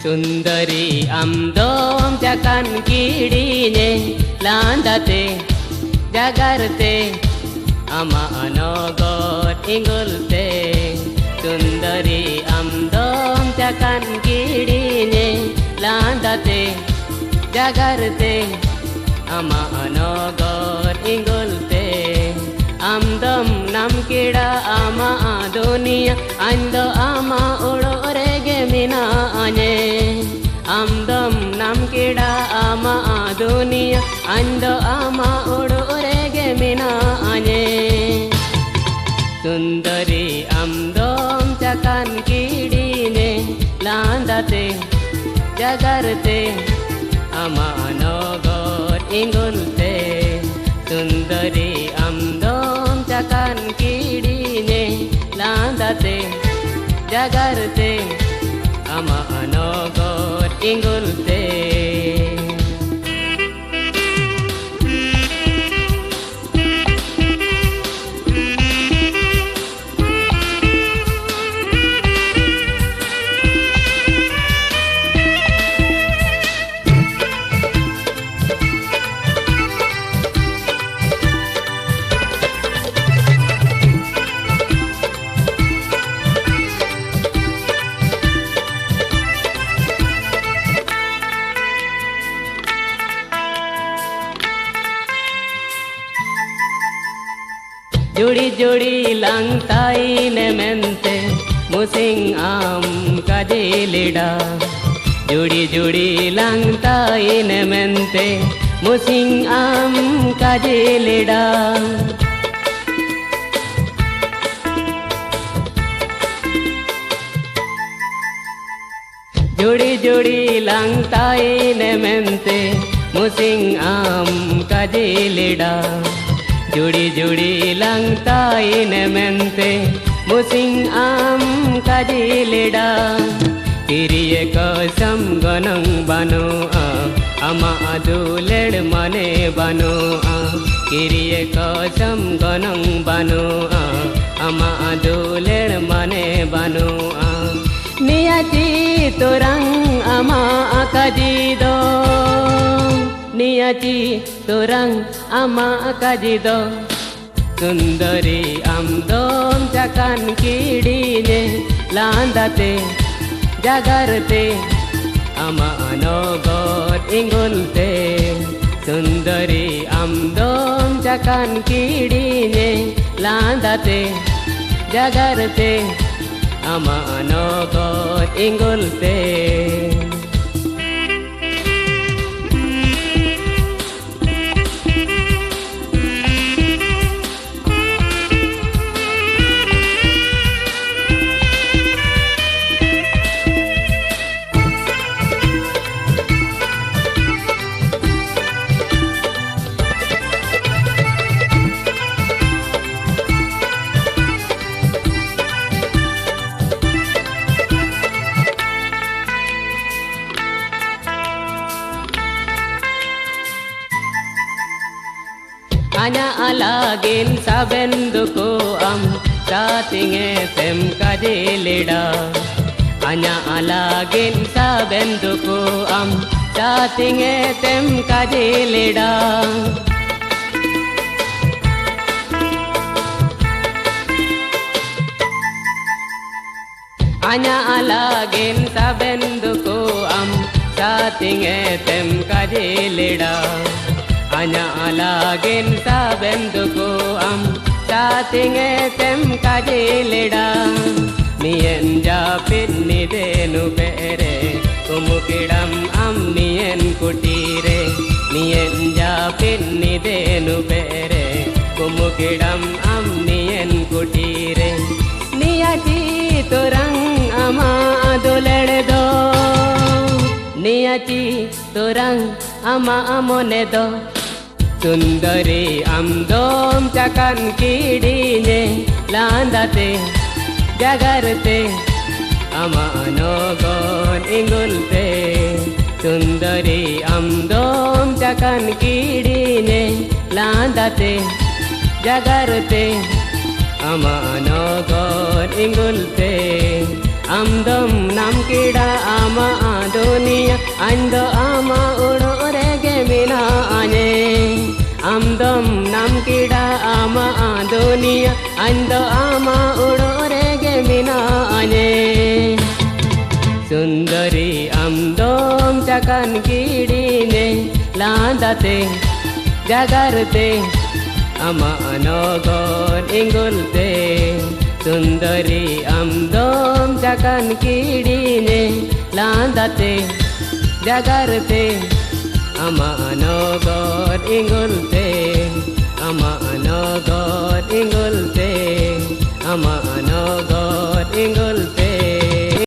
Sundari amdom jakan kidine landate jagarte ama anogot ingulte. Sundari amdom jakan kidine landate jagarte ama anogot ingulte. Amdom nam kida ama dunia ando ama urorege mina anye. Amdom nam kida ama dunia ando ama urorege mina anye. Sundari amdom jakan kidine landate jagarte ama anogot ingulte. Sundari amdom jakan kidine landate jagarte ama anogot ingulte. Judi judi langtai ne mente musing am kajilida. Judi judi langtai ne mente musing am kajilida. Judi judi langtai ne mente musing am kajilida. Judi judi langtai ne mente musing am kajilida. Kiriye kasam ganang bano ama aduled mane bano. Kiriye kasam ganang bano ama aduled mane bano. Niyati torang ama kajido. Niyati torang ama kajido. Sundari amdom jakan kidine landate jagarte ama anogot ingulte. Sundari amdom jakan kidine landate jagarte ama anogot ingulte. Anya alagin sabenduko am satinge tem kajilida. Anya alagin sabenduko am satinge tem kajilida. Anya alagin sabenduko am satinge tem kajilida. Anya alagin sabenduko am satinge tem kajilida. Nien japit nidenu pere kumukidam am nien kutire. Nien japit nidenu pere kumukidam am nien kutire. Niyati torang ama aduledo. Niyati torang ama amonedo. Sundari amdom jakan kidine landate jagarte ama anogot ingulte. Sundari amdom jakan kidine landate jagarte ama anogot ingulte. Amdom nam kida ama dunia ando ama udo rege mina ane Amdom nam kida ama dunia ando ama udo rege mina ane Sundari amdom cakan kidine landate jagarte ama anogon ingulte Sundari amdom cakan kidine landate jagarte ama anogon ingulte